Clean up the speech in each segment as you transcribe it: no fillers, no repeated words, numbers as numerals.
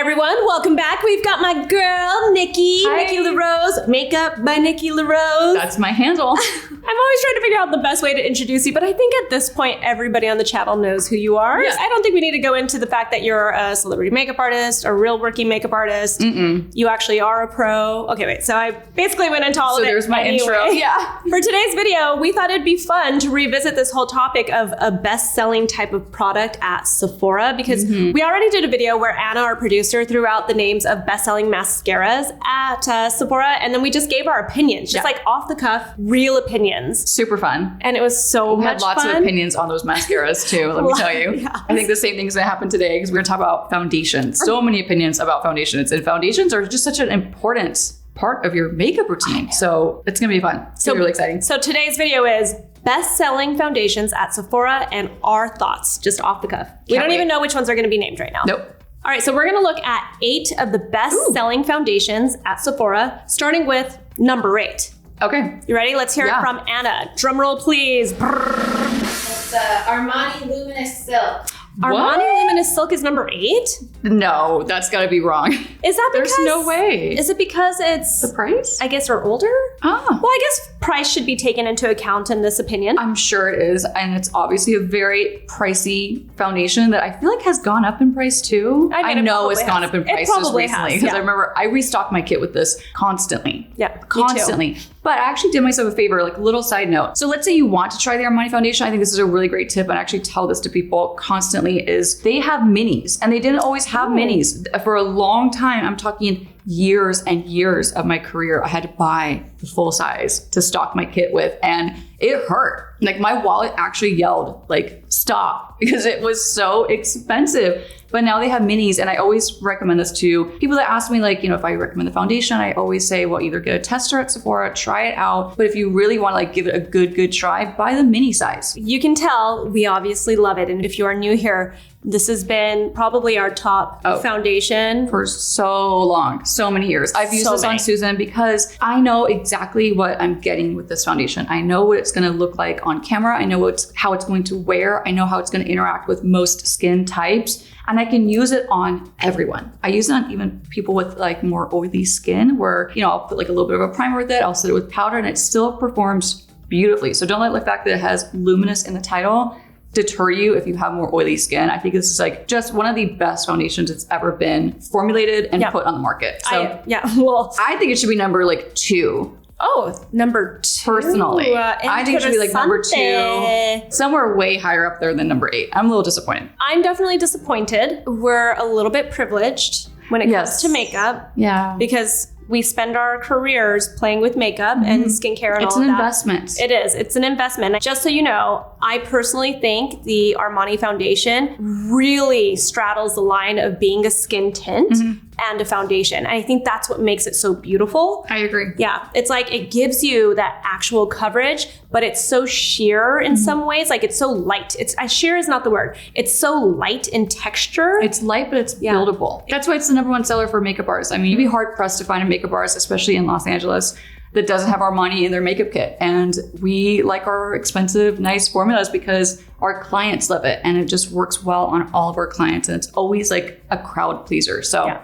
Hi everyone, welcome back. We've got my girl, NIKKI. Hi. NIKKI LaRose. Makeup by NIKKI LaRose. That's my handle. I'm always trying to figure out the best way to introduce you, but I think at this point, everybody on the channel knows who you are. Yeah. I don't think we need to go into the fact that you're a celebrity makeup artist, a real working makeup artist. You actually are a pro. Okay, wait. So I basically went into all of it. So there's my intro. Yeah. For today's video, we thought it'd be fun to revisit this whole topic of a best-selling type of product at Sephora, because we already did a video where Anna, our producer, threw out the names of best-selling mascaras at Sephora, and then we just gave our opinions, just like off the cuff, real opinions. Super fun. And it was so We much had lots fun. of opinions on those mascaras too, let me tell you. Yes. I think the same thing's gonna happen today because we're gonna talk about foundation. So many opinions about foundations, and foundations are just such an important part of your makeup routine. So it's gonna be fun. It's gonna be really exciting. So today's video is best-selling foundations at Sephora and our thoughts, just off the cuff. We don't even know which ones are gonna be named right now. Nope. All right, so we're gonna look at 8 of the best-selling foundations at Sephora, starting with number 8. Okay. You ready? Let's hear it from Anna. Drum roll, please. It's Armani Luminous Silk. Armani Luminous Silk is number 8? No, that's gotta be wrong. Is that because... There's no way. Is it because it's... The price? I guess are older? Ah. Well, I guess price should be taken into account in this opinion. I'm sure it is, and it's obviously a very pricey foundation that I feel like has gone up in price too. I mean, it know it's probably gone has. up in It price just probably recently has, because yeah. I remember I restocked my kit with this constantly. Yeah, me too. Constantly. But I actually did myself a favor, like a little side note. So let's say you want to try the Armani foundation. I think this is a really great tip, and I actually tell this to people constantly, is they have minis, and they didn't always have minis. For a long time, I'm talking years and years of my career, I had to buy the full size to stock my kit with, and it hurt. Like my wallet actually yelled, like, stop, because it was so expensive. But now they have minis, and I always recommend this to people that ask me, like, you know, if I recommend the foundation, I always say, well, either get a tester at Sephora, try it out. But if you really want to like give it a good try, buy the mini size. You can tell we obviously love it. And if you are new here, this has been probably our top foundation. For so long, so many years. I've used So this many. on Susan because I know exactly what I'm getting with this foundation. I know what it's gonna look like on camera. I know how it's going to wear. I know how it's gonna interact with most skin types. And I can use it on everyone. I use it on even people with like more oily skin where, you know, I'll put like a little bit of a primer with it. I'll set it with powder and it still performs beautifully. So don't let the fact that it has luminous in the title deter you if you have more oily skin. I think this is like just one of the best foundations that's ever been formulated and put on the market. So I think it should be number like 2. Oh, number 2. Personally, I think it should be like number 2, somewhere way higher up there than number 8. I'm a little disappointed. I'm definitely disappointed. We're a little bit privileged when it comes to makeup. Yeah. Because we spend our careers playing with makeup and skincare and all of that. It's an investment. It is. It's an investment. Just so you know, I personally think the Armani foundation really straddles the line of being a skin tint and a foundation. And I think that's what makes it so beautiful. I agree. Yeah. It's like it gives you that actual coverage, but it's so sheer in some ways. Like it's so light. Sheer is not the word. It's so light in texture. It's light, but it's buildable. That's why it's the number 1 seller for makeup artists. I mean, you'd be hard pressed to find a makeup artist, especially in Los Angeles, that doesn't have Armani in their makeup kit. And we like our expensive, nice formulas because our clients love it and it just works well on all of our clients. And it's always like a crowd pleaser. So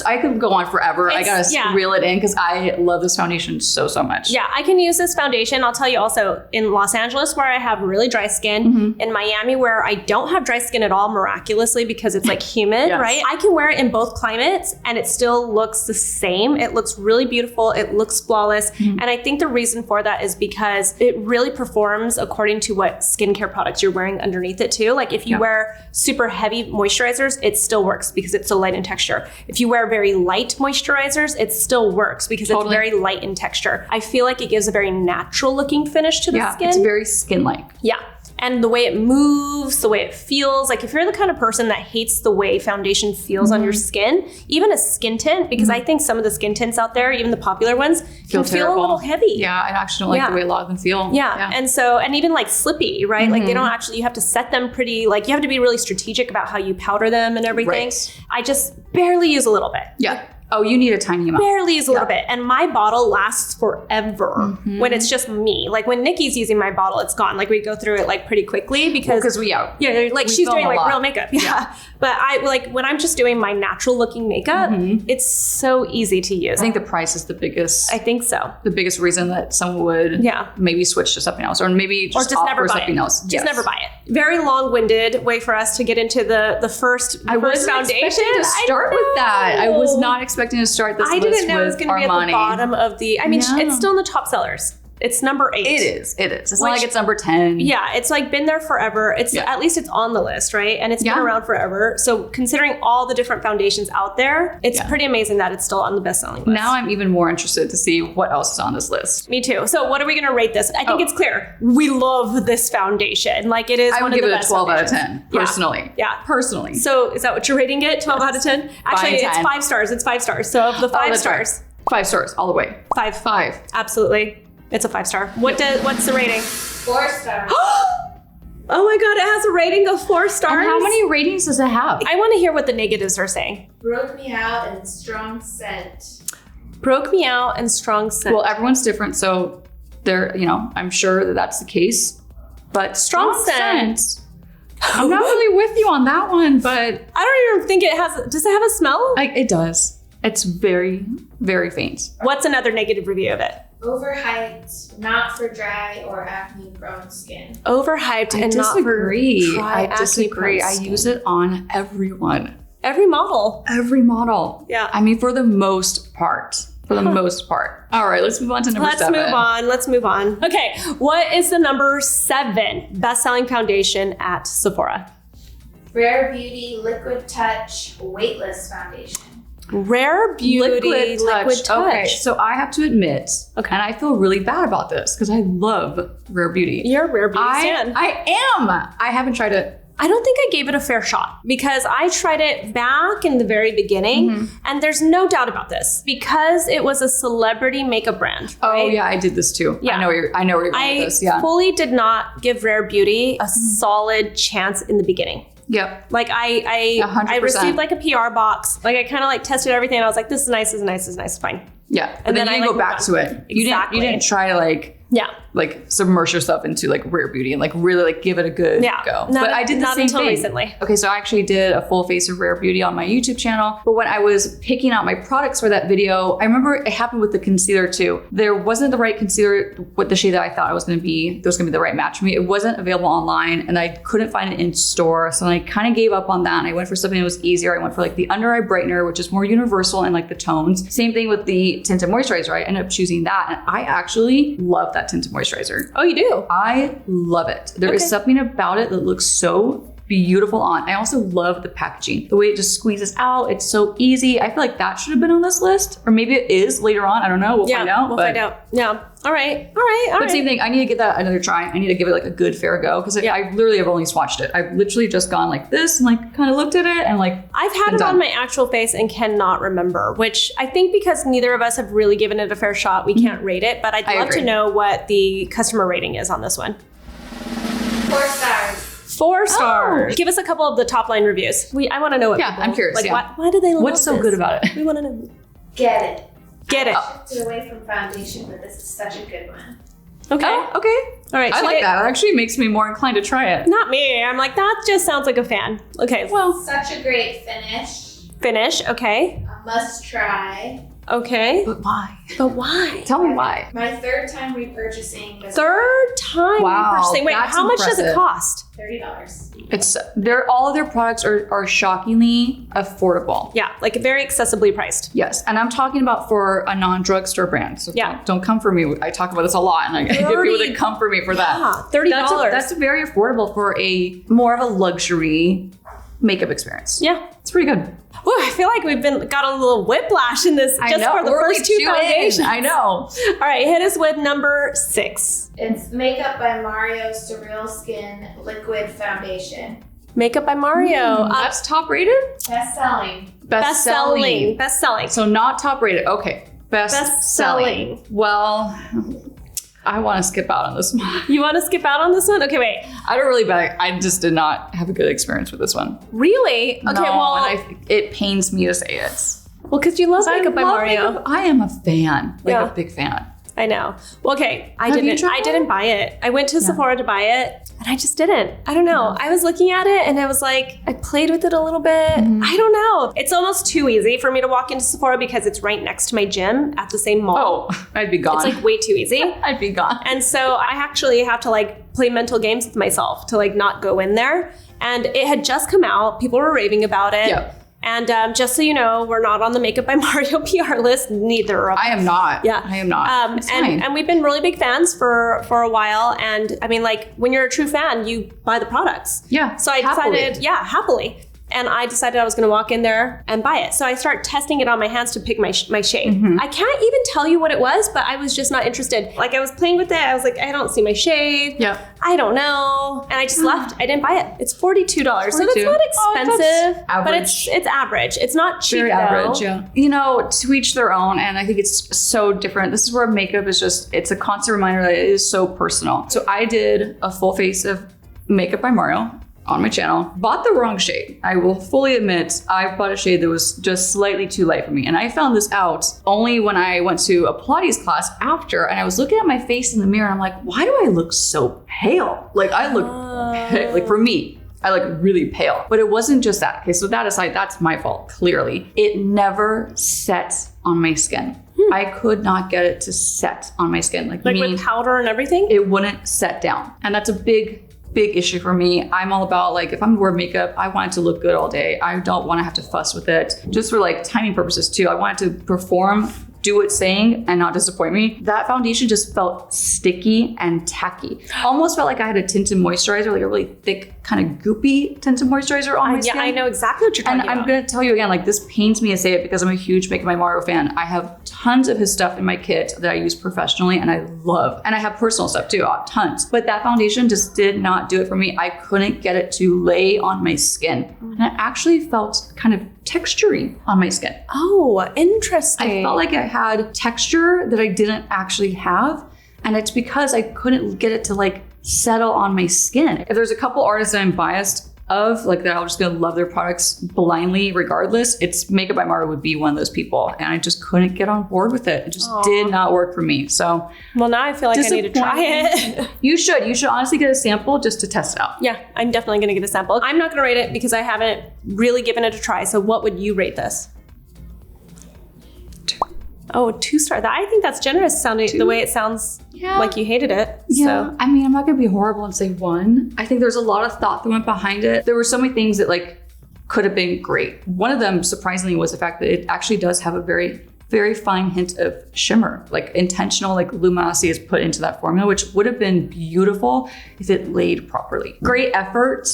I could go on forever. I gotta reel it in because I love this foundation so much. Yeah, I can use this foundation. I'll tell you also in Los Angeles where I have really dry skin, in Miami where I don't have dry skin at all miraculously because it's like humid, right? I can wear it in both climates and it still looks the same. It looks really beautiful. It looks flawless. And I think the reason for that is because it really performs according to what skincare products you're wearing underneath it too. Like if you wear super heavy moisturizers, it still works because it's so light in texture. If you wear very light moisturizers, it still works because it's very light in texture. I feel like it gives a very natural looking finish to the skin. It's very skin-like. Yeah. And the way it moves, the way it feels, like if you're the kind of person that hates the way foundation feels on your skin, even a skin tint, because I think some of the skin tints out there, even the popular ones, can feel a little heavy. Yeah, I actually don't like the way a lot of them feel. Yeah. And so, and even like slippy, right? Like they don't actually, you have to set them pretty, like you have to be really strategic about how you powder them and everything. I just barely use a little bit. Yeah. Oh, you need a tiny amount. Barely use a little bit. And my bottle lasts forever when it's just me. Like when Nikki's using my bottle, it's gone. Like we go through it like pretty quickly because she's doing like real makeup. Yeah. But I like when I'm just doing my natural looking makeup, it's so easy to use. I think the price is the biggest. I think so. The biggest reason that someone would maybe switch to something else or maybe just never buy something it. else. Just never buy it. Very long-winded way for us to get into the first foundation. To start with that. I was not expecting to start this list with Armani. I didn't know it was going to be at the bottom of the... I mean, it's still in the top sellers. It's number 8. It is. It's not like it's number 10. Yeah, it's like been there forever. It's at least it's on the list, right? And it's been around forever. So considering all the different foundations out there, it's pretty amazing that it's still on the best-selling list. Now I'm even more interested to see what else is on this list. Me too. So what are we going to rate this? I think it's clear. We love this foundation. Like it is one of the best. I would give it a 12 out of 10 personally. Yeah. Personally. So is that what you're rating it? 12 out of 10? Actually, it's 5 stars. It's 5 stars. So of the 5 stars. 5 stars all the way. 5. Absolutely. It's a 5-star. What's the rating? 4 stars. Oh my God, it has a rating of 4 stars. And how many ratings does it have? I want to hear what the negatives are saying. Broke me out and strong scent. Broke me out and strong scent. Well, everyone's different, so I'm sure that that's the case. But strong scent. I'm not really with you on that one, but I don't even think it has. Does it have a smell? It does. It's very, very faint. What's another negative review of it? Overhyped, not for dry or acne-prone skin. Overhyped and not for dry, I disagree. I use it on everyone. Every model. Every model. Yeah. I mean, for the most part. Most part. All right, let's move on to number 7. Let's move on. Okay, what is the number 7 best-selling foundation at Sephora? Rare Beauty Liquid Touch Weightless Foundation. Rare Beauty Liquid Touch. Okay, so I have to admit, and I feel really bad about this because I love Rare Beauty. You're a Rare Beauty fan. I am. I haven't tried it. I don't think I gave it a fair shot because I tried it back in the very beginning, and there's no doubt about this because it was a celebrity makeup brand. Right? Oh yeah, I did this too. Yeah. I know where you're going with this. Yeah, I fully did not give Rare Beauty a solid chance in the beginning. Yep. Like I 100%. received like a PR box. Like I kind of like tested everything. And I was like, this is nice, this is nice, this is nice, fine. Yeah, and then I go back to it. Exactly. You didn't try to like submerge yourself into like Rare Beauty and like really like give it a good go. But I did the same thing recently. Okay, so I actually did a full face of Rare Beauty on my YouTube channel. But when I was picking out my products for that video, I remember it happened with the concealer too. There wasn't the right concealer with the shade that I thought was going to be the right match for me. It wasn't available online and I couldn't find it in store. So I kind of gave up on that and I went for something that was easier. I went for like the under eye brightener, which is more universal and like the tones. Same thing with the tinted moisturizer. I ended up choosing that and I actually love that tinted moisturizer. Oh, you do? I love it. There is something about it that looks so beautiful on. I also love the packaging. The way it just squeezes out. It's so easy. I feel like that should have been on this list. Or maybe it is later on. I don't know. We'll find out. We'll find out. Yeah. All right. But same thing. I need to give that another try. I need to give it like a good fair go. Because I literally have only swatched it. I've literally just gone like this and like kind of looked at it and like I've had it on my actual face and cannot remember. Which I think because neither of us have really given it a fair shot, we can't rate it. But I'd love to know what the customer rating is on this one. 4 stars. 4 stars. Give us a couple of the top line reviews. I want to know what people, I'm curious. Like why do they love What's so this? good about it? We want to know. Get it. Get it. Stay away from foundation, but this is such a good one. Okay. Oh, okay. All right. I like that. It actually makes me more inclined to try it. Not me. I'm like, that just sounds like a fan. Okay. Well, Such a great finish. finish. Okay. A must try. Okay. But why? But why? Tell me why. My 3rd time repurchasing was Third time repurchasing. Wait, that's how much does it impressive. cost? $30. All of their products are shockingly affordable. Yeah, like very accessibly priced. Yes, and I'm talking about for a non-drugstore brand. So don't come for me. I talk about this a lot, and I get people that come for me for that. Yeah, $30. That's very affordable for a more of a luxury makeup experience. Yeah, it's pretty good. Ooh, I feel like we've got a little whiplash in this just for the first 2 foundations. I know. All right, hit us with number 6. It's Makeup by Mario SurrealSkin Liquid Foundation. Makeup by Mario. That's top rated? Best-selling. Best-selling. So not top rated. Okay. Best-selling. Well, I want to skip out on this one. You want to skip out on this one? Okay, wait. I don't really, but I just did not have a good experience with this one. Really? Okay, no, and it pains me to say it. Well, because you love Makeup by Mario. Makeup. I am a fan, like a big fan. I know. Well, okay, I didn't buy it. I went to Sephora to buy it, and I just didn't. I don't know. I was looking at it, and I was like, I played with it a little bit. I don't know. It's almost too easy for me to walk into Sephora because it's right next to my gym at the same mall. Oh, I'd be gone. It's like way too easy. I'd be gone. And so I actually have to like play mental games with myself to like not go in there. And it had just come out. People were raving about it. Yep. And just so you know, we're not on the Makeup by Mario PR list. Neither of us. I am not. Yeah. I am not. And we've been really big fans for a while. And I mean, like, when you're a true fan, you buy the products. Yeah. So I decided, happily. And I decided I was going to walk in there and buy it. So I start testing it on my hands to pick my shade. I can't even tell you what it was, but I was just not interested. Like, I was playing with it. I was like, I don't see my shade. Yeah. I don't know. And I just left. I didn't buy it. It's $42. So that's not expensive, but it's average. It's not cheap. Very average, yeah. You know, to each their own. And I think it's so different. This is where makeup is just, it's a constant reminder that it is so personal. So I did a full face of Makeup by Mario on my channel, bought the wrong shade. I will fully admit I bought a shade that was just slightly too light for me. And I found this out only when I went to a Pilates class after, and I was looking at my face in the mirror and I'm like, why do I look so pale? Like I look, like for me, I look really pale. But it wasn't just that. Okay, so that aside, that's my fault, clearly. It never set on my skin. I could not get it to set on my skin. Like with powder and everything? It wouldn't set down. And that's a big issue for me. I'm all about like, if I'm gonna wear makeup, I want it to look good all day. I don't want to have to fuss with it. Just for like timing purposes too. I want it to perform, do its saying, and not disappoint me. That foundation just felt sticky and tacky. Almost felt like I had a tinted moisturizer, like a really thick, kind of goopy tinted moisturizer on my skin. Yeah, I know exactly what you're talking about. And I'm gonna tell you again, like this pains me to say it because I'm a huge Makeup by Mario fan. I have tons of his stuff in my kit that I use professionally and I love. And I have personal stuff too, tons. But that foundation just did not do it for me. I couldn't get it to lay on my skin. And it actually felt kind of textury on my skin. Oh, interesting. I felt like I had texture that I didn't actually have. And it's because I couldn't get it to like settle on my skin. If there's a couple artists that I'm biased of, like that I'm just gonna love their products blindly regardless, it's Makeup by Mario would be one of those people. And I just couldn't get on board with it. It just did not work for me. So well, now I feel like I need to try it. You should honestly get a sample just to test it out. Yeah, I'm definitely gonna get a sample. I'm not gonna rate it because I haven't really given it a try. So what would you rate this? 2. Oh, 2-star. I think that's generous sounding, the way it sounds like you hated it. Yeah, so. I mean, I'm not gonna be horrible and say 1. I think there's a lot of thought that went behind it. There were so many things that like could have been great. One of them, surprisingly, was the fact that it actually does have a very, very fine hint of shimmer, like intentional, like luminosity is put into that formula, which would have been beautiful if it laid properly. Great effort,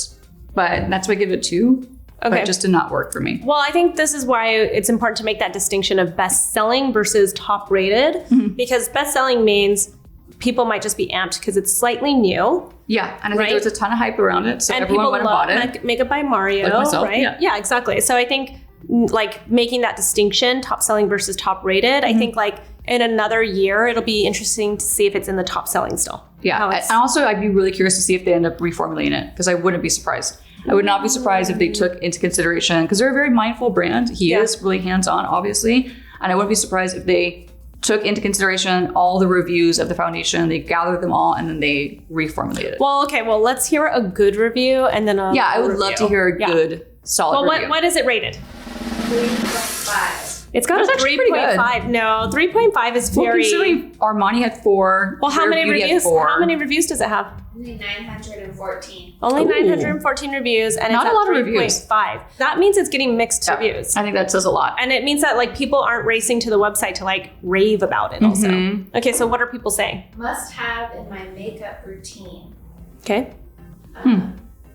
but that's why I give it 2. Okay. But it just did not work for me. Well, I think this is why it's important to make that distinction of best-selling versus top-rated, because best-selling means people might just be amped because it's slightly new. Yeah, and I think there was a ton of hype around it, so and everyone went and bought it. Makeup by Mario, like myself, right? Yeah, exactly. So I think like making that distinction, top-selling versus top-rated, I think like in another year, it'll be interesting to see if it's in the top-selling still. Yeah, and also I'd be really curious to see if they end up reformulating it, because I wouldn't be surprised. I would not be surprised if they took into consideration, because they're a very mindful brand. He is really hands-on, obviously. And I wouldn't be surprised if they took into consideration all the reviews of the foundation, they gathered them all, and then they reformulated it. Well, okay, well, let's hear a good review and then a I would love to hear a good, solid review. What is it rated? 3.5. It's got a 3.5. No, 3.5 is very... Well, considering Armani had 4. Well, how many reviews? How many reviews does it have? Only 914. Only 914 reviews, and not it's a lot at of reviews. 3.5. That means it's getting mixed reviews. I think that says a lot. And it means that like people aren't racing to the website to like rave about it also. Okay, so what are people saying? Must have in my makeup routine. Okay.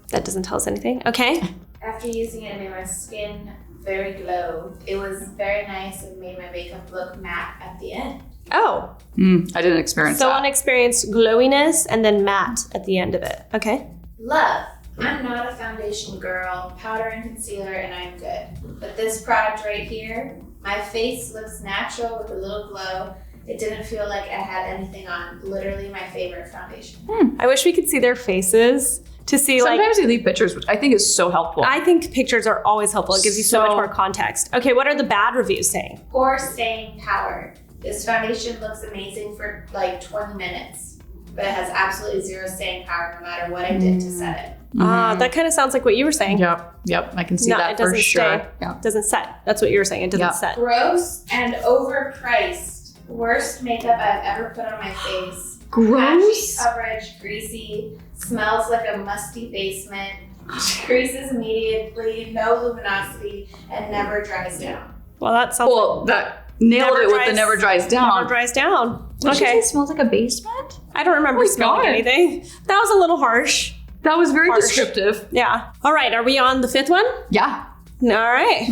That doesn't tell us anything. Okay. After using it, it made my skin very glow. It was very nice and made my makeup look matte at the end. Oh. I didn't experience that. Someone experienced glowiness and then matte at the end of it. Okay. Love. I'm not a foundation girl, powder and concealer, and I'm good. But this product right here, my face looks natural with a little glow. It didn't feel like I had anything on. Literally my favorite foundation. I wish we could see their faces to see Sometimes they leave pictures, which I think is so helpful. I think pictures are always helpful. It gives you so much more context. Okay, what are the bad reviews saying? Poor staying power. This foundation looks amazing for like 20 minutes, but it has absolutely zero staying power no matter what I did to set it. That kind of sounds like what you were saying. Yep, I can see that for sure. It doesn't set. That's what you were saying. It doesn't set. Gross and overpriced. Worst makeup I've ever put on my face. Gross. Patchy coverage, greasy, smells like a musty basement, creases immediately, no luminosity, and never dries down. Well, that sounds that nailed it with the never dries down. Never dries down. Okay. It smells like a basement? I don't remember smelling anything. That was a little harsh. That was very descriptive. Yeah. All right. Are we on the 5th one? Yeah. All right.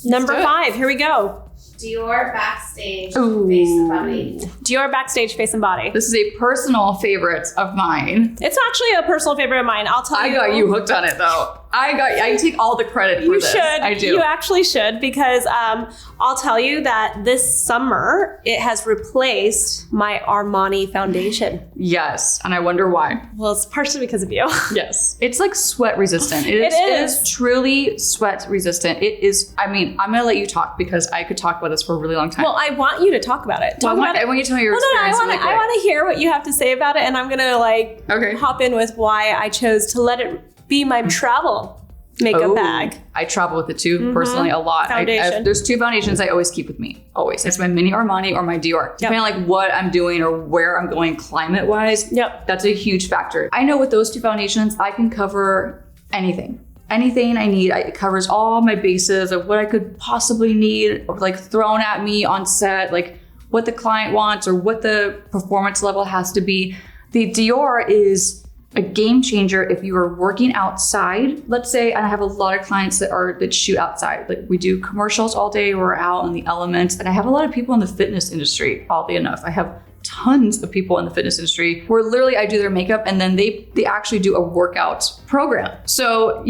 Number 5. Here we go. Dior Backstage Face and Body. Dior Backstage Face and Body. This is a personal favorite of mine. It's actually a personal favorite of mine. I'll tell you. I got you hooked on it though. I take all the credit for this. You should. I do. You actually should, because I'll tell you that this summer it has replaced my Armani foundation. Yes, and I wonder why. Well, it's partially because of you. Yes. It's like sweat resistant. It is truly sweat resistant. It is, I mean, I'm going to let you talk because I could talk about this for a really long time. Well, I want you to talk about it. I want you to tell me your experience. I want to hear what you have to say about it, and I'm going to hop in with why I chose to let it be my travel makeup bag. I travel with it too, personally, a lot. There's 2 foundations I always keep with me, always. It's my mini Armani or my Dior. Depending on like what I'm doing or where I'm going climate-wise, that's a huge factor. I know with those 2 foundations, I can cover anything. Anything I need. It covers all my bases of what I could possibly need, or like thrown at me on set, like what the client wants or what the performance level has to be. The Dior is a game changer if you are working outside. Let's say, and I have a lot of clients that shoot outside. Like we do commercials all day, we're out in the elements, and I have a lot of people in the fitness industry, oddly enough. I have tons of people in the fitness industry where literally I do their makeup and then they actually do a workout program. So,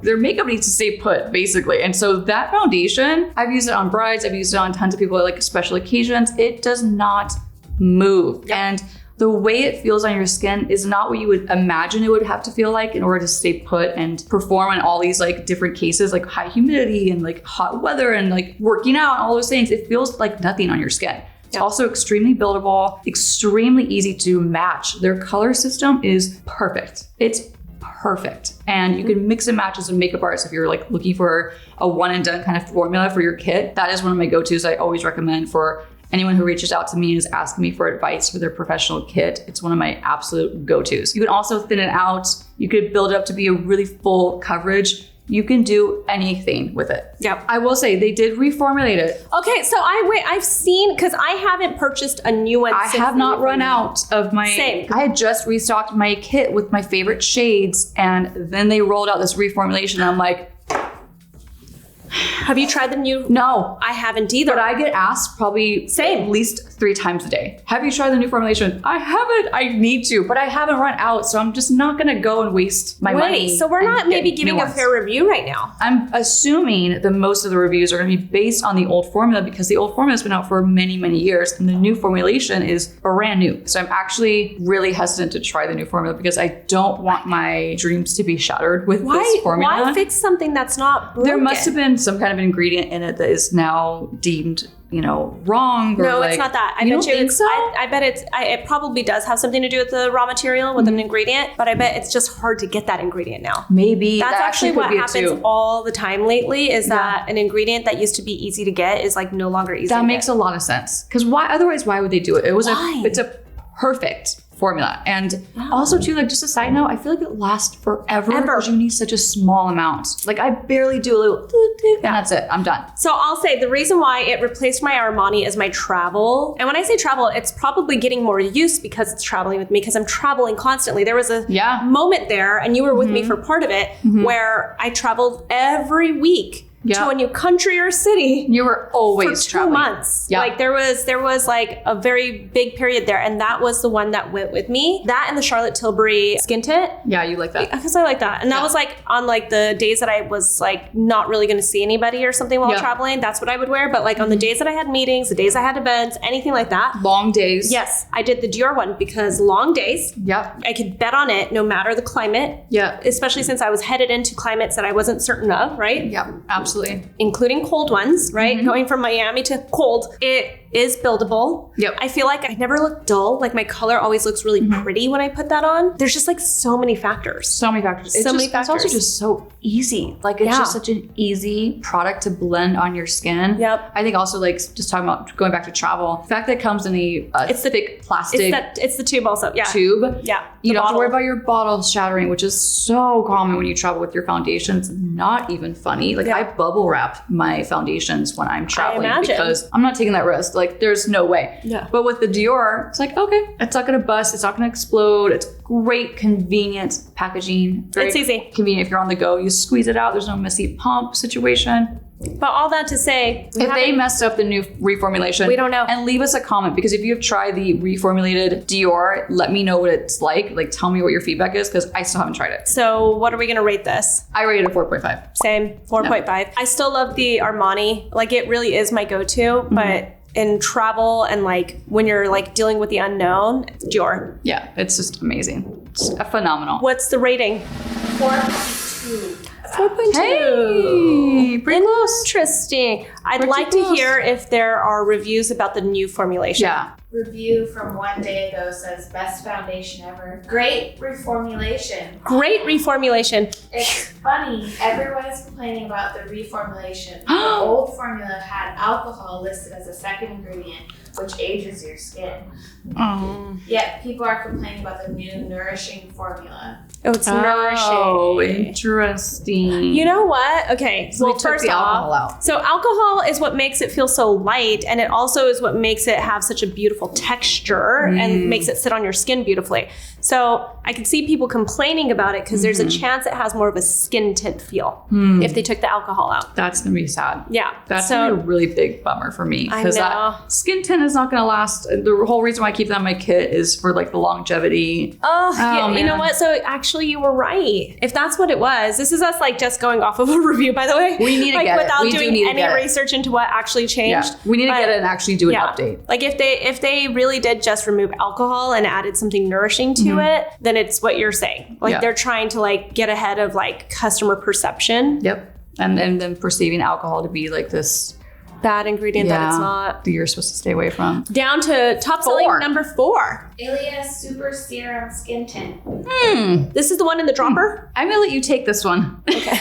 their makeup needs to stay put basically. And so that foundation, I've used it on brides, I've used it on tons of people at like special occasions. It does not move. And the way it feels on your skin is not what you would imagine it would have to feel like in order to stay put and perform in all these like different cases, like high humidity and like hot weather and like working out and all those things. It feels like nothing on your skin. It's also extremely buildable, extremely easy to match. Their color system is perfect. It's perfect. And you can mix and match as a makeup artist if you're like looking for a one and done kind of formula for your kit. That is one of my go-tos I always recommend for anyone who reaches out to me and is asking me for advice for their professional kit. It's one of my absolute go-tos. You can also thin it out. You could build it up to be a really full coverage. You can do anything with it. Yep. I will say they did reformulate it. Okay, so I've seen, because I haven't purchased a new one. I have not run out of my. Same. I had just restocked my kit with my favorite shades, and then they rolled out this reformulation. And I'm like, have you tried the new? No, I haven't either. But I get asked probably at least 3 times a day. Have you tried the new formulation? I haven't. I need to, but I haven't run out, so I'm just not gonna go and waste my money. So we're not maybe giving a fair review right now. I'm assuming that most of the reviews are gonna be based on the old formula because the old formula has been out for many, many years, and the new formulation is brand new. So I'm actually really hesitant to try the new formula because I don't want my dreams to be shattered with this formula. Why fix something that's not broken? There must have been some kind of ingredient in it that is now deemed, wrong. Or no, it's not that. I bet think so? I bet it probably does have something to do with the raw material, with an ingredient, but I bet it's just hard to get that ingredient now. Maybe. That's actually what happens all the time lately is that an ingredient that used to be easy to get is like no longer easy to get. That makes a lot of sense. Because otherwise, why would they do it? It's a perfect formula. And also too, like just a side note, I feel like it lasts forever because you need such a small amount. Like I barely do a little and that's it. I'm done. So I'll say the reason why it replaced my Armani is my travel. And when I say travel, it's probably getting more use because it's traveling with me because I'm traveling constantly. There was a moment there and you were with me for part of it where I traveled every week. to a new country or city. You were always for 2 traveling. months. Yeah. Like there was like a very big period there, and that was the one that went with me. That and the Charlotte Tilbury skin tint. Yeah, you like that. Because I like that. And that was like on like the days that I was like not really going to see anybody or something while traveling. That's what I would wear. But like on the days that I had meetings, the days I had events, anything like that. Long days. Yes, I did the Dior one because long days. Yep. I could bet on it no matter the climate. Yeah. Especially since I was headed into climates that I wasn't certain of, right? Yeah, absolutely. Including cold ones, right? Going from Miami to cold. It is buildable. Yep. I feel like I never look dull. Like my color always looks really pretty when I put that on. There's just like so many factors. So many factors. It's also just so easy. Like it's just such an easy product to blend on your skin. Yep. I think also like just talking about going back to travel, the fact that it comes in it's the thick plastic It's the tube also. Yeah. tube. Yeah. You don't have to worry about your bottle shattering, which is so common when you travel with your foundations. Not even funny. Like I bubble wrap my foundations when I'm traveling because I'm not taking that risk. Like there's no way. Yeah. But with the Dior, it's like, okay, it's not gonna bust, it's not gonna explode. It's great, convenient packaging. Very it's easy. Convenient if you're on the go. You squeeze it out. There's no messy pump situation. But all that to say, if they messed up the new reformulation, we don't know. And leave us a comment, because if you have tried the reformulated Dior, let me know what it's like. Like tell me what your feedback is, because I still haven't tried it. So what are we gonna rate this? I rated a 4.5. Same, 4.5. I still love the Armani. Like it really is my go-to, but in travel and like when you're like dealing with the unknown, Dior. Yeah, it's just amazing. It's phenomenal. What's the rating? 4.2. 4.2. Hey, pretty close. Interesting. I'd Pretty like close. to hear if there are reviews about the new formulation. Yeah. Review from one day ago says best foundation ever. Great reformulation. Great reformulation. It's funny, everyone is complaining about the reformulation. The old formula had alcohol listed as a second ingredient, which ages your skin. Yet people are complaining about the new nourishing formula. Oh, it's nourishing. Oh, interesting. You know what? Okay, So well, they took first the alcohol off, out. so alcohol is what makes it feel so light, and it also is what makes it have such a beautiful texture and makes it sit on your skin beautifully. So I can see people complaining about it because there's a chance it has more of a skin tint feel if they took the alcohol out. That's gonna be sad. Yeah. That's gonna be a really big bummer for me, because know. that skin tint is not gonna last. The whole reason why I keep that in my kit is for like the longevity. You know what? So actually, you were right. If that's what it was, this is us like just going off of a review, by the way. We need to like, get it. without We do doing need to any get it. research into what actually changed. Yeah, we need to get it and actually do an update. Like if they really did just remove alcohol and added something nourishing to it, then it's what you're saying. Like they're trying to like get ahead of like customer perception. Yep. And then perceiving alcohol to be like this Bad ingredient that it's not. that you're supposed to stay away from. Down to top selling number 4. Ilia Super Serum Skin Tint. This is the one in the dropper? I'm gonna let you take this one. Okay.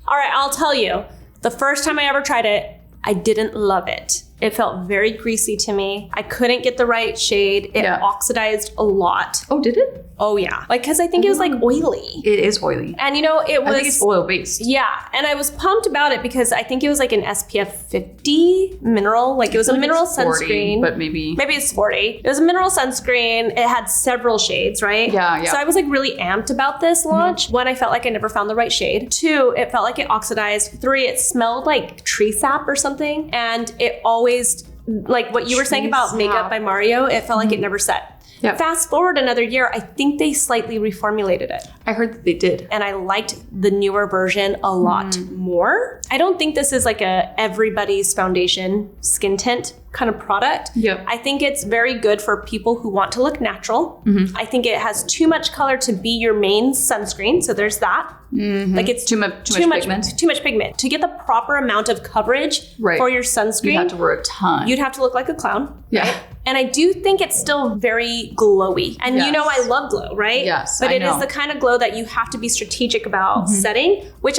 All right, I'll tell you. The first time I ever tried it, I didn't love it. It felt very greasy to me. I couldn't get the right shade. It oxidized a lot. Oh, did it? Oh yeah. Like, cause I think it was like oily. It is oily. And you know, it was. I think it's oil based. Yeah. And I was pumped about it because I think it was like an SPF 50 mineral. Like it was a mineral 40, sunscreen. but maybe it's 40. It was a mineral sunscreen. It had several shades, right? Yeah. So I was like really amped about this launch. 1, I felt like I never found the right shade. 2, it felt like it oxidized. 3, it smelled like tree sap or something. And it always, like what you were saying about Makeup by Mario, it felt like it never set. Yep. Fast forward another year, I think they slightly reformulated it. I heard that they did. And I liked the newer version a lot more. I don't think this is like a everybody's foundation skin tint kind of product. Yep. I think it's very good for people who want to look natural. I think it has too much color to be your main sunscreen. So there's that. Like it's too much pigment. Too much pigment. To get the proper amount of coverage for your sunscreen, you have to wear a ton. You'd have to look like a clown. Yeah. Right? And I do think it's still very glowy. And you know I love glow, right? Yes, But I it is know. the kind of glow that you have to be strategic about setting, which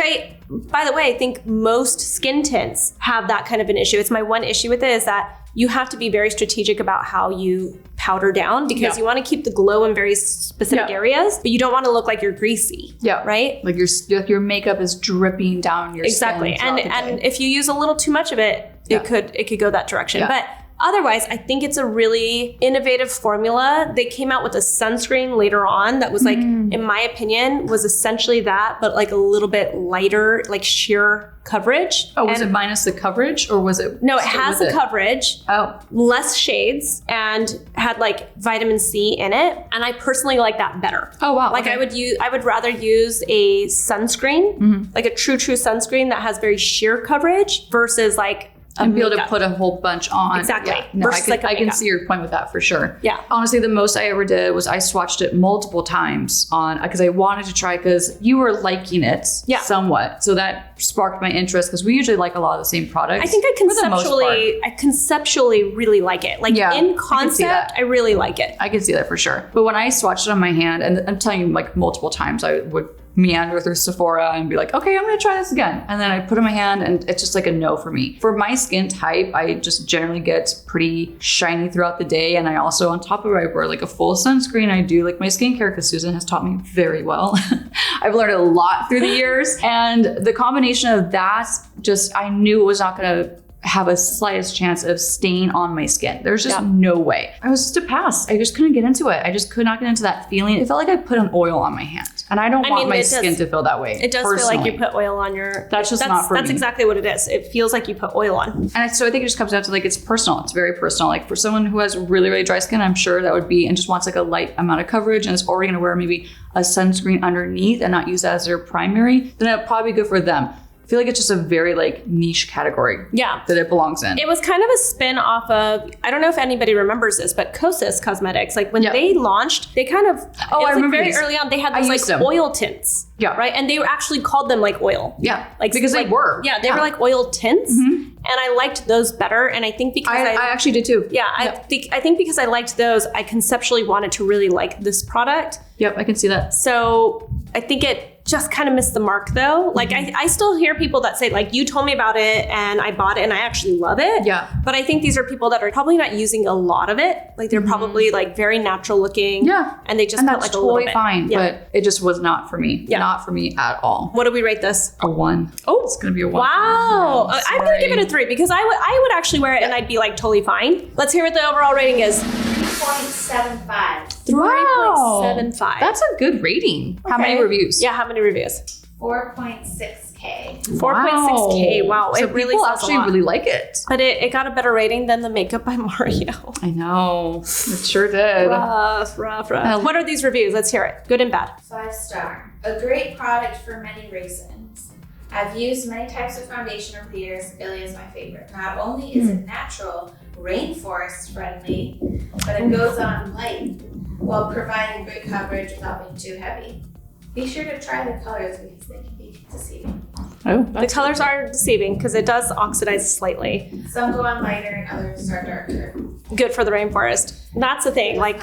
by the way, I think most skin tints have that kind of an issue. It's my one issue with it is that you have to be very strategic about how you powder down because you want to keep the glow in very specific areas, but you don't want to look like you're greasy. Yeah. Right? Like your makeup is dripping down your skin. Exactly. And if you use a little too much of it, it could go that direction. But Otherwise, I think it's a really innovative formula. They came out with a sunscreen later on that was like, in my opinion, was essentially that, but like a little bit lighter, like sheer coverage. Oh, was it minus the coverage or was it? No, it has the coverage. Oh. Less shades and had like vitamin C in it. And I personally like that better. Oh, wow. Like okay. I would rather use a sunscreen, like a true sunscreen that has very sheer coverage versus like and be able to put a whole bunch on. Exactly. Yeah. No, I can see your point with that for sure. Yeah. Honestly, the most I ever did was I swatched it multiple times on because I wanted to try because you were liking it somewhat. So that sparked my interest because we usually like a lot of the same products. I think I conceptually really like it. Like in concept, I really like it. I can see that for sure. But when I swatched it on my hand, and I'm telling you like multiple times, I would meander through Sephora and be like, okay, I'm going to try this again. And then I put it in my hand and it's just like a no for me. For my skin type, I just generally get pretty shiny throughout the day. And I also, on top of it, I wear like a full sunscreen. I do like my skincare because Susan has taught me very well. I've learned a lot through the years. And the combination of that, just, I knew it was not going to have a slightest chance of staying on my skin. There's just no way. I was just a pass. I just couldn't get into it. I just could not get into that feeling. It felt like I put an oil on my hand. And I don't want my skin to feel that way. It does feel like you put oil on your... That's not for me. That's exactly what it is. It feels like you put oil on. And so I think it just comes down to like, it's personal. It's very personal. Like for someone who has really, really dry skin, I'm sure that would be, and just wants like a light amount of coverage and is already going to wear maybe a sunscreen underneath and not use that as their primary, then it'd probably be good for them. I feel like it's just a very like niche category that it belongs in. It was kind of a spin off of, I don't know if anybody remembers this, but Kosas Cosmetics, like when they launched, they kind of, I remember very early on, they had those like oil tints. Yeah. Right. And they actually called them like oil. Yeah. Like because they were. Yeah. They were like oil tints. And I liked those better. And I think because I actually did too. Yeah. I think because I liked those, I conceptually wanted to really like this product. Yep. I can see that. So I think it just kind of missed the mark though. Like I still hear people that say like, you told me about it and I bought it and I actually love it. Yeah. But I think these are people that are probably not using a lot of it. Like they're probably like very natural looking. Yeah. And they just put like a little bit. Fine. Yeah. But it just was not for me. Yeah. Not for me at all. What do we rate this? A 1. Oh, it's going to be a 1. Wow. I'm going to give it a 3 because I would actually wear it and I'd be like totally fine. Let's hear what the overall rating is. 3.75. 3.75. That's a good rating. Okay. How many reviews? Yeah, how many reviews? 4.6K. 4.6K. Wow. So it really people actually really like it. But it got a better rating than the makeup by Mario. I know. It sure did. Rough. What are these reviews? Let's hear it. Good and bad. 5-star. A great product for many reasons. I've used many types of foundation over the years. Ilia is my favorite. Not only is it natural, rainforest friendly, but it goes on light while providing great coverage without being too heavy. Be sure to try the colors because they can be deceiving. Oh, the colors are deceiving because it does oxidize slightly. Some go on lighter and others are darker. Good for the rainforest. That's the thing. Like,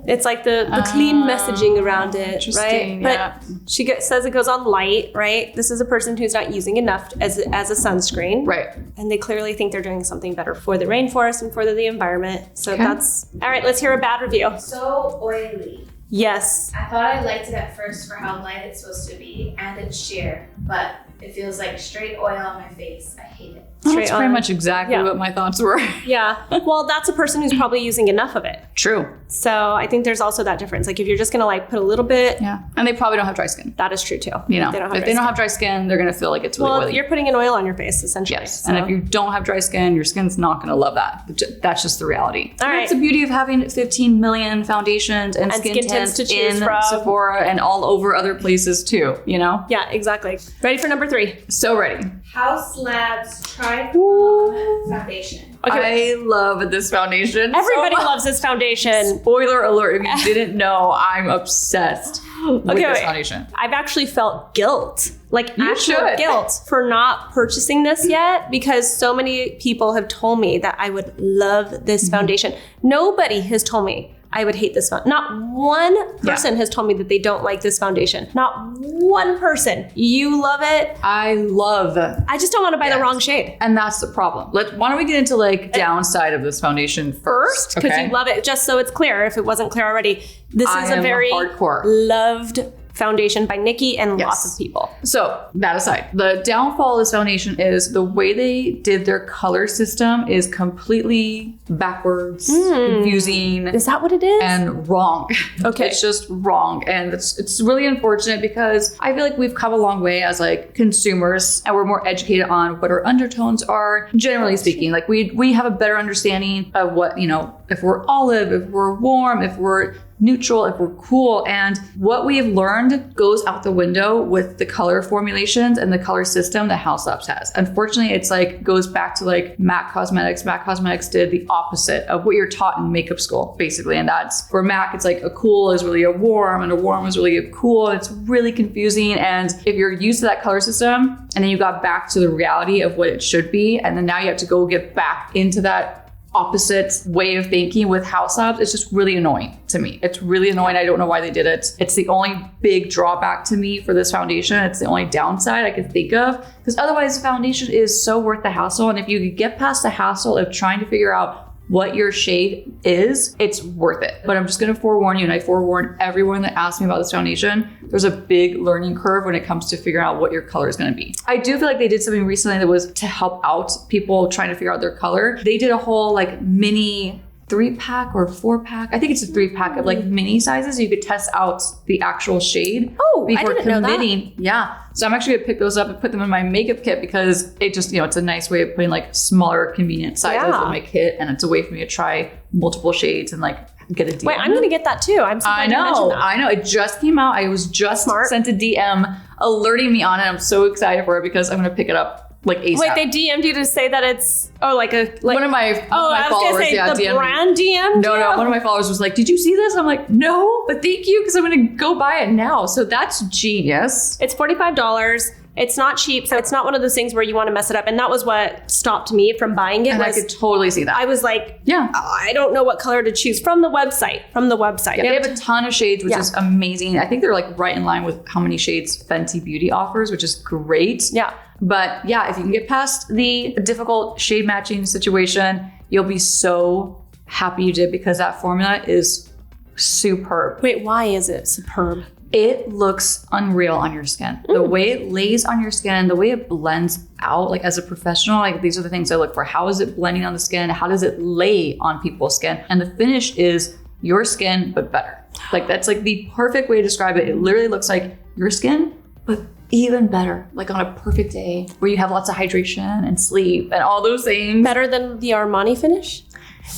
it's like the clean messaging around it, right? Yeah. But she says it goes on light, right? This is a person who's not using enough as a sunscreen. Right. And they clearly think they're doing something better for the rainforest and for the environment. So that's, all right, let's hear a bad review. So oily. Yes. I thought I liked it at first for how light it's supposed to be and it's sheer, but it feels like straight oil on my face. I hate it. That's pretty much exactly what my thoughts were. Yeah. Well, that's a person who's probably using enough of it. True. So I think there's also that difference. Like if you're just going to like put a little bit. Yeah. And they probably don't have dry skin. That is true too. You know, if they don't have dry skin, they're going to feel like it's really oily. You're putting an oil on your face essentially. Yes. So. And if you don't have dry skin, your skin's not going to love that. That's just the reality. All right. That's the beauty of having 15 million foundations and skin tints to choose from. Sephora and all over other places too, you know? Yeah, exactly. Ready for number 3? So ready. Haus Labs Triclone foundation. Okay. I love this foundation. Everybody loves this foundation. Spoiler alert, if you didn't know, I'm obsessed with this foundation. I've actually felt guilt. Like actual guilt for not purchasing this yet because so many people have told me that I would love this foundation. Nobody has told me I would hate this foundation. Not one person has told me that they don't like this foundation. Not one person. You love it. I love it. I just don't want to buy the wrong shade. And that's the problem. Why don't we get into like downside of this foundation first? Because you love it. Just so it's clear, if it wasn't clear already, this is a very loved foundation by NIKKI and lots of people. So that aside, the downfall of this foundation is the way they did their color system is completely backwards, confusing. Is that what it is? And wrong. Okay. It's just wrong. And it's really unfortunate because I feel like we've come a long way as like consumers and we're more educated on what our undertones are. Generally speaking, like we have a better understanding of what, you know, if we're olive, if we're warm, if we're neutral, if we're cool. And what we have learned goes out the window with the color formulations and the color system that Haus Labs has. Unfortunately, it's like goes back to like MAC Cosmetics. MAC Cosmetics did the opposite of what you're taught in makeup school, basically. And that's for MAC, it's like a cool is really a warm and a warm is really a cool. And it's really confusing. And if you're used to that color system and then you got back to the reality of what it should be, and then now you have to go get back into that opposite way of thinking with Haus Labs, it's just really annoying to me. It's really annoying. I don't know why they did it. It's the only big drawback to me for this foundation. It's the only downside I could think of, because otherwise the foundation is so worth the hassle. And if you could get past the hassle of trying to figure out what your shade is, it's worth it. But I'm just gonna forewarn you, and I forewarn everyone that asks me about this foundation, there's a big learning curve when it comes to figuring out what your color is gonna be. I do feel like they did something recently that was to help out people trying to figure out their color. They did a whole like mini 3-pack or 4-pack. I think it's a 3-pack of like mini sizes. You could test out the actual shade before committing. Yeah. So I'm actually gonna pick those up and put them in my makeup kit because it just, you know, it's a nice way of putting like smaller convenient sizes in my kit, and it's a way for me to try multiple shades and like get a DM. Wait, I'm gonna get that too. I'm surprised you mentioned that. I know. It just came out. I was just sent a DM alerting me on it. I'm so excited for it because I'm gonna pick it up like ASAP. Wait, they DM'd you to say that it's one of my I was followers, gonna say the brand DM'd No, one of my followers was like, "Did you see this?" I'm like, "No, but thank you because I'm gonna go buy it now." So that's genius. It's $45. It's not cheap, so it's not one of those things where you want to mess it up. And that was what stopped me from buying it. And I could totally see that. I was like, yeah, I don't know what color to choose from the website. Yeah, they have a ton of shades, which is amazing. I think they're like right in line with how many shades Fenty Beauty offers, which is great. Yeah. But yeah, if you can get past the difficult shade matching situation, you'll be so happy you did because that formula is superb. Wait, why is it superb? It looks unreal on your skin. The way it lays on your skin, the way it blends out, like as a professional, like these are the things I look for. How is it blending on the skin? How does it lay on people's skin? And the finish is your skin, but better. Like that's like the perfect way to describe it. It literally looks like your skin, but even better, like on a perfect day where you have lots of hydration and sleep and all those things. Better than the Armani finish?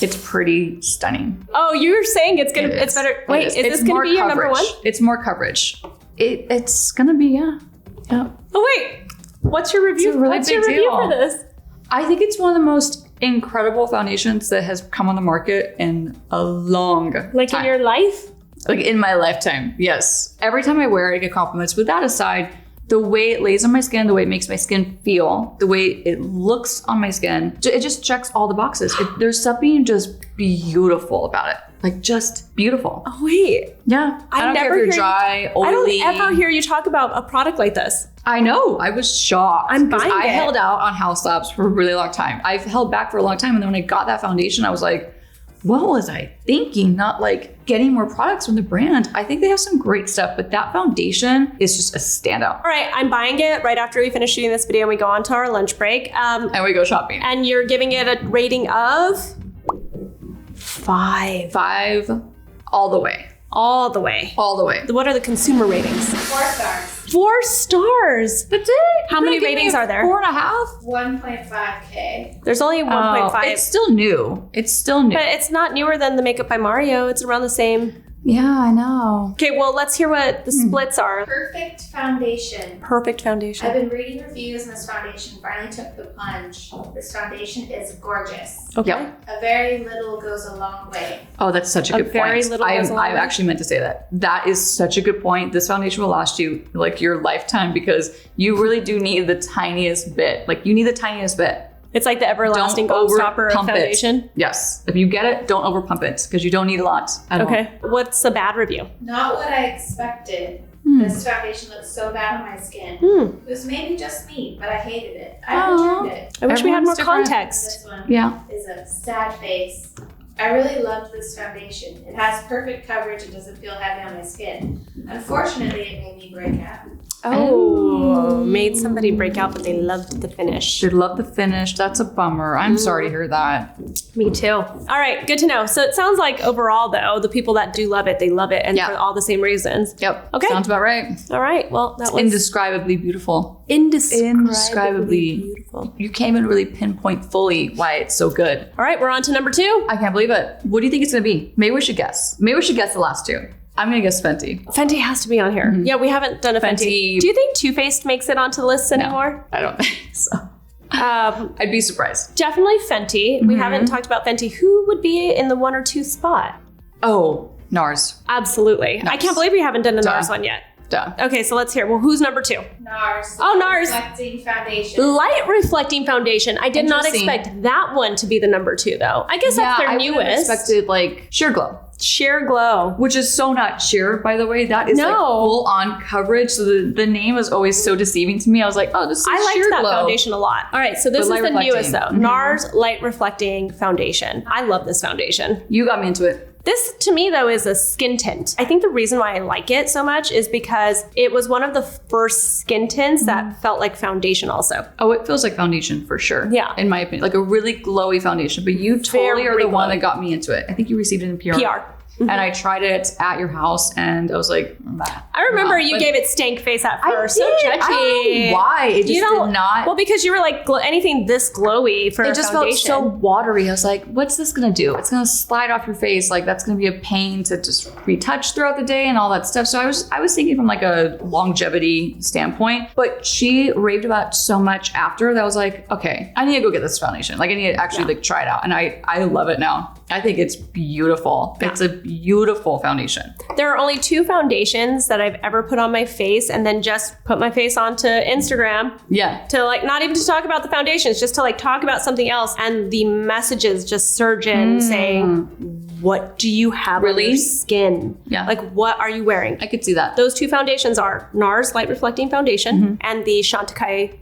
It's pretty stunning. Oh, you're saying it's better. Wait, is this gonna be your number one? It's more coverage. It's gonna be, yeah. Oh wait, what's your review? What's your review for this? I think it's one of the most incredible foundations that has come on the market in a long time. In your life? Like in my lifetime, yes. Every time I wear it, I get compliments. With that aside, the way it lays on my skin, the way it makes my skin feel, the way it looks on my skin, it just checks all the boxes. There's something just beautiful about it. Like just beautiful. Oh wait. Yeah. I don't care if you're dry, oily. I don't ever hear you talk about a product like this. I know. I was shocked. I'm buying it. I held out on Haus Labs for a really long time. I've held back for a long time. And then when I got that foundation, I was like, what was I thinking? Not like getting more products from the brand. I think they have some great stuff, but that foundation is just a standout. All right, I'm buying it right after we finish shooting this video and we go on to our lunch break. And we go shopping. And you're giving it a rating of 5. 5 all the way. All the way. All the way. What are the consumer ratings? 4 stars. 4 stars. That's it. How many ratings are there? 4.5. 1.5K. There's only 1.5. It's still new. It's still new. But it's not newer than the Makeup by Mario. It's around the same. Yeah, I know. Okay, well, let's hear what the splits are. Perfect foundation. Perfect foundation. I've been reading reviews and this foundation finally took the plunge. This foundation is gorgeous. Okay. Yep. A very little goes a long way. Oh, that's such a good point. Very little goes a long I way. actually meant to say that. That is such a good point. This foundation will last you like your lifetime because you really do need the tiniest bit. Like you need the tiniest bit. It's like the everlasting gobstopper of foundation. Yes. If you get it, don't over pump it because you don't need a lot at all. What's a bad review? Not what I expected. This foundation looks so bad on my skin. It was maybe just me, but I hated it. I returned it. I wish we had more Everyone's different. context. This one Yeah. is a sad face. I really loved this foundation. It has perfect coverage and doesn't feel heavy on my skin. Unfortunately, it made me break out. Oh, made somebody break out, but they loved the finish. They love the finish. That's a bummer. I'm sorry to hear that. Me too. All right, good to know. So it sounds like overall, though, the people that do love it, they love it, and for all the same reasons. Yep. Okay. Sounds about right. All right. Well, that was indescribably beautiful. Indescribably beautiful. You can't even really pinpoint fully why it's so good. All right, we're on to number 2. I can't believe it. What do you think it's gonna be? Maybe we should guess. Maybe we should guess the last 2. I'm gonna guess Fenty. Fenty has to be on here. Yeah, we haven't done a Fenty. Do you think Too Faced makes it onto the list anymore? I don't think so. I'd be surprised. Definitely Fenty. We haven't talked about Fenty. Who would be in the 1 or 2 spot? Oh, Nars. Absolutely. I can't believe we haven't done a Nars one yet. Duh. Okay, so let's hear. Well, who's number 2? Nars. Oh, Nars. Reflecting foundation. Light reflecting foundation. I did not expect that one to be the number 2, though. I guess that's their newest. I expected like Sheer Glow. Sheer Glow. Which is so not sheer, by the way. That is like full on coverage. So the name is always so deceiving to me. I was like, oh, this is Sheer Glow. I liked that foundation a lot. All right, so this is the newest though. Nars Light Reflecting Foundation. I love this foundation. You got me into it. This, to me, though, is a skin tint. I think the reason why I like it so much is because it was one of the first skin tints that felt like foundation also. Oh, it feels like foundation for sure. Yeah. In my opinion, like a really glowy foundation. But you totally are the one that got me into it. I think you received it in PR. And I tried it at your house and I was like, nah. I remember you gave it stank face at first. So judgy. I don't know why. It just did not. Well, because you were like, anything this glowy for a foundation. It just felt so watery. I was like, what's this going to do? It's going to slide off your face. Like, that's going to be a pain to just retouch throughout the day and all that stuff. So I was thinking from like a longevity standpoint. But she raved about so much after that I was like, okay, I need to go get this foundation. Like, I need to actually like try it out. And I love it now. I think it's beautiful. Yeah. It's a beautiful foundation. There are only 2 foundations that I've ever put on my face and then just put my face onto Instagram. Yeah. To like, not even to talk about the foundations, just to like talk about something else. And the messages just surge in saying, what do you have on your skin? Yeah. Like, what are you wearing? I could see that. Those 2 foundations are Nars Light Reflecting Foundation and the Chantecaille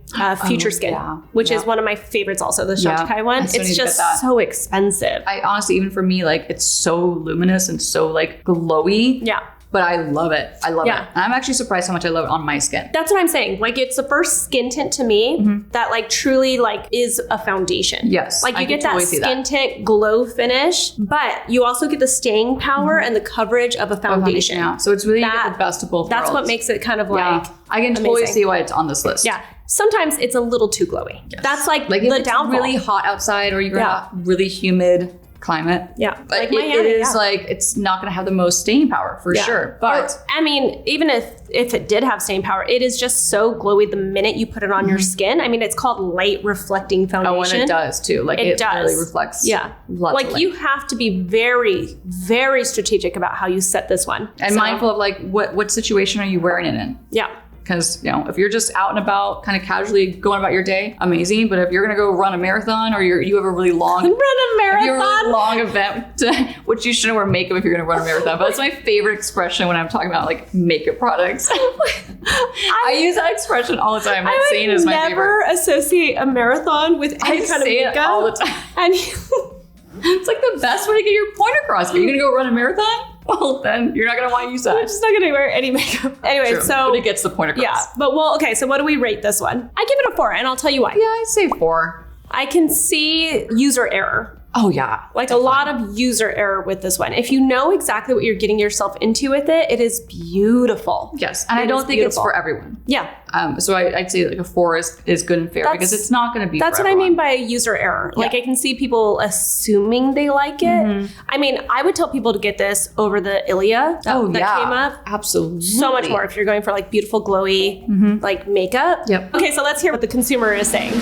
Future Skin, which is one of my favorites also, the Chantecaille one. It's just so expensive. I honestly, even for me, like it's so luminous and so like glowy. Yeah. But I love it. I love it. I'm actually surprised how much I love it on my skin. That's what I'm saying. Like it's the first skin tint to me that like truly like is a foundation. Yes. Like you get that skin tint glow finish, but you also get the staying power and the coverage of a foundation. Yeah. So it's really you get the best of both worlds. That's what makes it kind of like I can totally see why it's on this list. Yeah. Sometimes it's a little too glowy. Yes. That's like the if downfall. It's really hot outside or you're a really humid climate. Yeah. But like Miami, it is like, it's not going to have the most staying power for sure. But I mean, even if it did have staying power, it is just so glowy the minute you put it on your skin. I mean, it's called light reflecting foundation. Oh, and it does too. Like it does. Really reflects. Yeah. Like you have to be very, very strategic about how you set this one. And mindful of like, what situation are you wearing it in? Yeah. Because, you know, if you're just out and about, kind of casually going about your day, amazing. But if you're going to go run a marathon or you have a really long... Run a marathon? You have a really long event, which you shouldn't wear makeup if you're going to run a marathon. But that's my favorite expression when I'm talking about, like, makeup products. I use that expression all the time. That saying is my favorite. I never associate a marathon with any kind of makeup. I say it all the time. And it's like the best way to get your point across. Are you going to go run a marathon? Well, then you're not going to want to use that. I'm just not going to wear any makeup. Anyway, True, so... but it gets the point across. Yeah, but okay, so what do we rate this one? I give it a 4, and I'll tell you why. Yeah, I say 4. I can see user error. Oh, yeah. Like definitely. A lot of user error with this one. If you know exactly what you're getting yourself into with it, it is beautiful. Yes, and I don't think it's for everyone. Yeah. So I'd say like a 4 is good and fair because it's not going to be That's for what everyone. I mean by user error. Like I can see people assuming they like it. I mean, I would tell people to get this over the Ilia that came up. Absolutely. So much more if you're going for like beautiful, glowy, like makeup. Yep. Okay, so let's hear what the consumer is saying.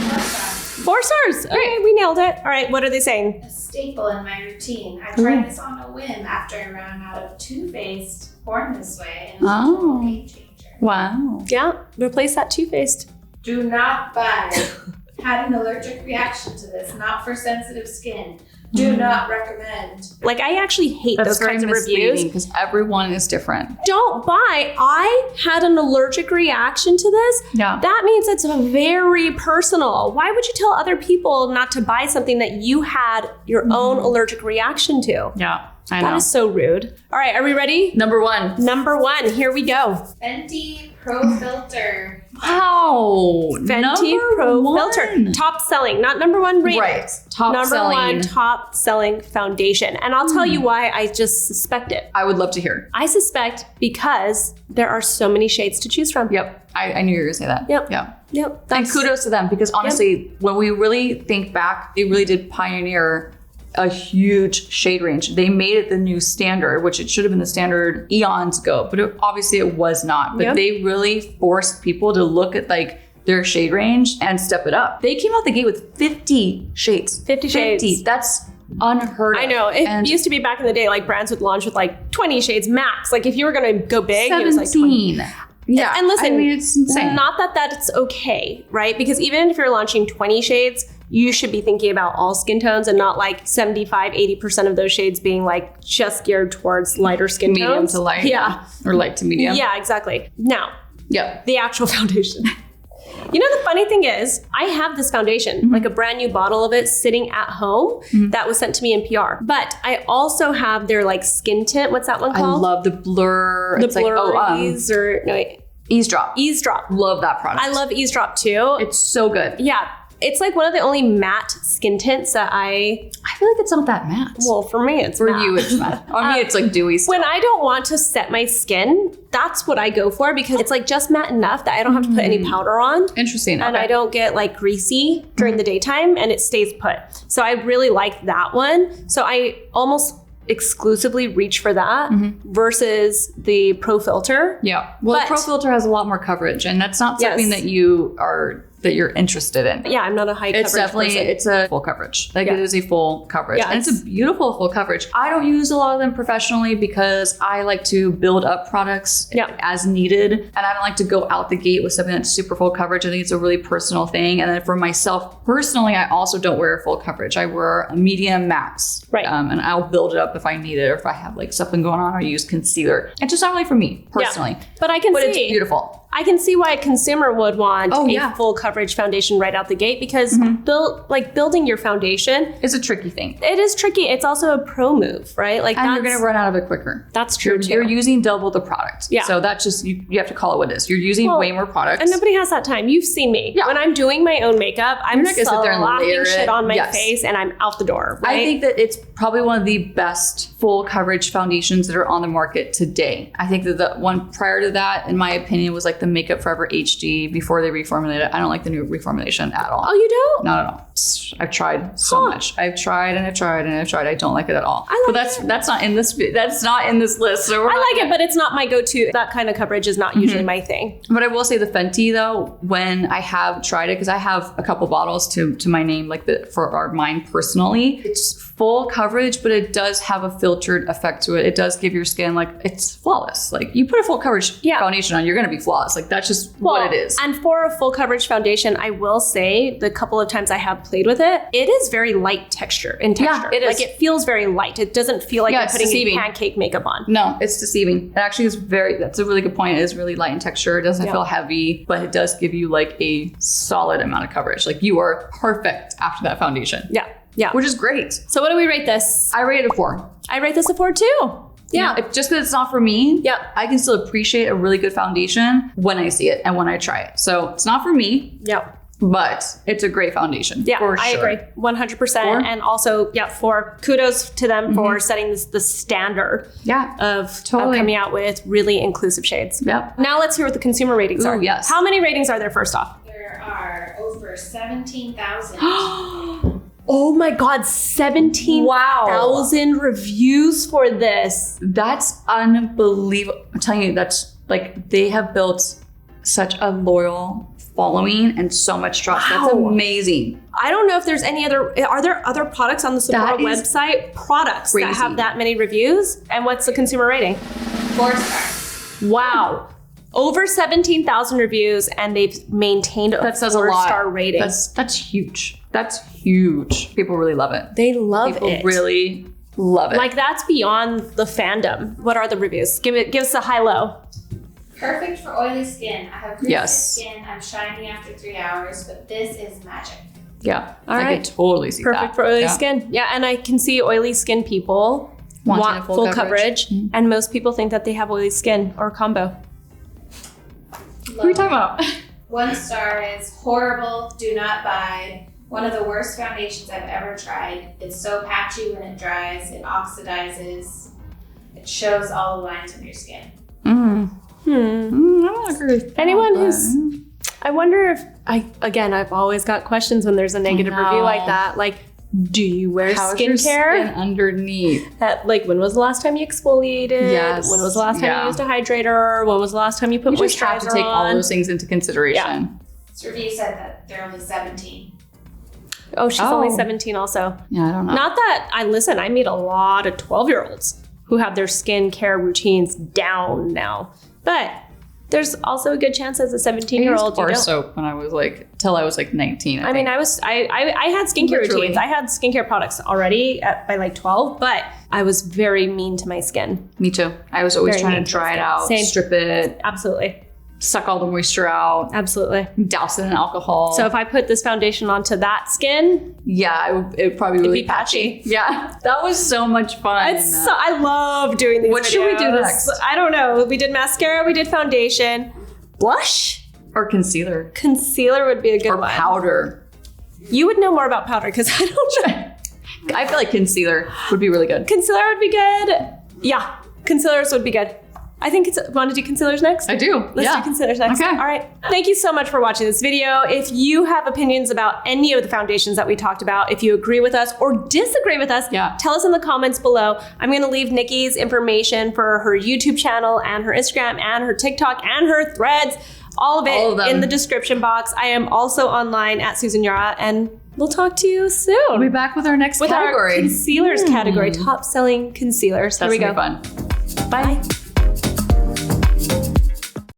4 stars. Okay, we nailed it. All right, what are they saying? A staple in my routine. I tried this on a whim after I ran out of Too Faced, Born This Way, and it was a game changer. Wow. Yeah, replace that Too Faced. Do not buy Had an allergic reaction to this. Not for sensitive skin. Do not recommend. Like, I actually hate those kinds of reviews. Because everyone is different. Don't buy. I had an allergic reaction to this. Yeah. That means it's very personal. Why would you tell other people not to buy something that you had your own allergic reaction to? Yeah, I know. That is so rude. All right, are we ready? Number one. Number one, here we go. Fenty Pro Filt'r. Wow. Fenty Pro Filt'r. Top selling, not number one rated. Right. Top number selling. one top selling foundation. And I'll tell you why I just suspect it. I would love to hear. I suspect because there are so many shades to choose from. Yep. I knew you were going to say that. Yep. Yeah. Yep. And kudos to them because honestly, when we really think back, they really did pioneer a huge shade range. They made it the new standard, which it should have been the standard eons ago, but obviously it was not. But they really forced people to look at like their shade range and step it up. They came out the gate with 50 shades. 50 shades. That's unheard of. I know. It used to be back in the day, like brands would launch with like 20 shades max. Like if you were going to go big, 17. it was like 20. Yeah. And listen, I mean, it's insane. Not that that's okay, right? Because even if you're launching 20 shades, you should be thinking about all skin tones and not like 75, 80% of those shades being like just geared towards lighter skin tones. Medium to light. Yeah. Or light to medium. Yeah, exactly. Now, Yeah. the actual foundation. You know, the funny thing is, I have this foundation, like a brand new bottle of it sitting at home that was sent to me in PR. But I also have their like skin tint. What's that one I called? love the blur. The It's like, blurries or no, wait, Eavesdrop. Eavesdrop. Love that product. I love Eavesdrop too. It's so good. Yeah. It's like one of the only matte skin tints that I feel like it's not that matte. well, for me, it's For matte. you, it's matte. On me, it's like dewy stuff. When I don't want to set my skin, that's what I go for because it's like just matte enough that I don't have to put any powder on. Interesting. And okay. I don't get like greasy during the daytime and it stays put. So I really like that one. So I almost exclusively reach for that versus the Pro Filt'r. Yeah. Well, But- the Pro Filt'r has a lot more coverage, and that's not something Yes. that you're interested in. Yeah, I'm not a high coverage It's definitely, person. it's a full coverage. Like it is a full coverage. Yeah, and it's a beautiful full coverage. I don't use a lot of them professionally because I like to build up products as needed. And I don't like to go out the gate with something that's super full coverage. I think it's a really personal thing. And then for myself personally, I also don't wear full coverage. I wear a medium max. Right. And I'll build it up if I need it or if I have like something going on, I use concealer. It's just not really for me personally. Yeah. But I can But see. it's beautiful. I can see why a consumer would want Oh, a yeah. full coverage foundation right out the gate because building your foundation, It's a tricky thing. it is tricky. It's also a pro move, right? Like And that's, you're going to run out of it quicker. that's true too. You're using double the product. Yeah. So that's just, you have to call it what it is. You're using Well, way more products. And nobody has that time. You've seen me. Yeah. When I'm doing my own makeup, I'm not gonna sit there and slapping layer it. shit on my Yes. face and I'm out the door, right? I think that it's probably one of the best full coverage foundations that are on the market today. I think that the one prior to that, in my opinion, was like the Makeup Forever HD before they reformulated it. I don't like the new reformulation at all. Oh, you don't? Not at all. I've tried so much. I've tried and I've tried and I've tried. I don't like it at all. I like but that's not in this. That's not in this list. So I like it, but it's not my go-to. That kind of coverage is not usually my thing. But I will say the Fenty though, when I have tried it, because I have a couple bottles to my name, like for mine personally, it's full coverage, but it does have a filtered effect to it. It does give your skin like it's flawless. Like you put a full coverage foundation on, you're gonna be flawless. Like that's just what it is. And for a full coverage foundation, I will say the couple of times I have played with it, it is very light texture. Yeah, it is. Like it feels very light. It doesn't feel like you're putting deceiving. pancake makeup on. No, it's deceiving. It actually is that's a really good point. It is really light in texture. It doesn't feel heavy, but it does give you like a solid amount of coverage. Like you are perfect after that foundation. Yeah. Yeah. Which is great. So what do we rate this? I rated a 4. I rate this a 4 too. Yeah. Just because it's not for me, Yeah. I can still appreciate a really good foundation when I see it and when I try it. So it's not for me, Yeah. but it's a great foundation. Yeah, for I sure. agree. 100%. 4? And also, 4. Kudos to them for setting the standard Yeah. of Totally. coming out with really inclusive shades. Yep. Now let's hear what the consumer ratings are. Ooh, yes. How many ratings are there first off? There are over 17,000. Oh my God, 17,000 reviews for this. That's unbelievable. I'm telling you, that's like they have built such a loyal following and so much trust. That's Wow. amazing. I don't know if there's are there other products on the Sephora That is website, products crazy. that have that many reviews? And what's the consumer rating? 4 stars. Wow. Over 17,000 reviews, and they've maintained a 4-star rating. That's huge. That's huge. People really love it. They love it. People really love it. Like, that's beyond the fandom. What are the reviews? Give us a high-low. Perfect for oily skin. I have greasy skin. I'm shiny after 3 hours, but this is magic. Yeah. All I right. can totally see that. Perfect for oily skin. Yeah, and I can see oily skin people want full coverage. Mm-hmm. And most people think that they have oily skin or combo. What are you talking about? 1 star is horrible. Do not buy. One of the worst foundations I've ever tried. It's so patchy when it dries. It oxidizes. It shows all the lines on your skin. I don't agree with that. Anyone who's... I wonder if... I've always got questions when there's a negative review like that. Like, do you wear How's skincare? your skin underneath? When was the last time you exfoliated? Yes. When was the last time you used a hydrator? When was the last time you put moisturizer on? You just have to take all those things into consideration. Yeah. This review said that they're only 17. Oh, she's only 17 also. Yeah, I don't know. Not that... I meet a lot of 12-year-olds who have their skincare routines down now. But there's also a good chance as a 17-year-old you don't. I used bar soap when I was till I was 19. I mean, I had skincare routines. I had skincare products already by 12, but I was very mean to my skin. Me too. I was always trying to dry it out, strip it. Absolutely. Suck all the moisture out. Absolutely. Douse it in alcohol. So if I put this foundation onto that skin, it probably would be patchy. Yeah, that was so much fun. I love doing these. What should we do next? I don't know. We did mascara. We did foundation, blush, or concealer. Concealer would be a good one. Or powder. You would know more about powder because I don't know. I feel like concealer would be really good. Concealer would be good. Yeah, concealers would be good. I think want to do concealers next? I do. Let's do concealers next. Okay. All right. Thank you so much for watching this video. If you have opinions about any of the foundations that we talked about, if you agree with us or disagree with us, tell us in the comments below. I'm going to leave Nikki's information for her YouTube channel and her Instagram and her TikTok and her threads, all of it in the description box. I am also online at Susan Yara, and we'll talk to you soon. We'll be back with our next category. Our concealers category, top selling concealers. That's There we go. Fun. Bye.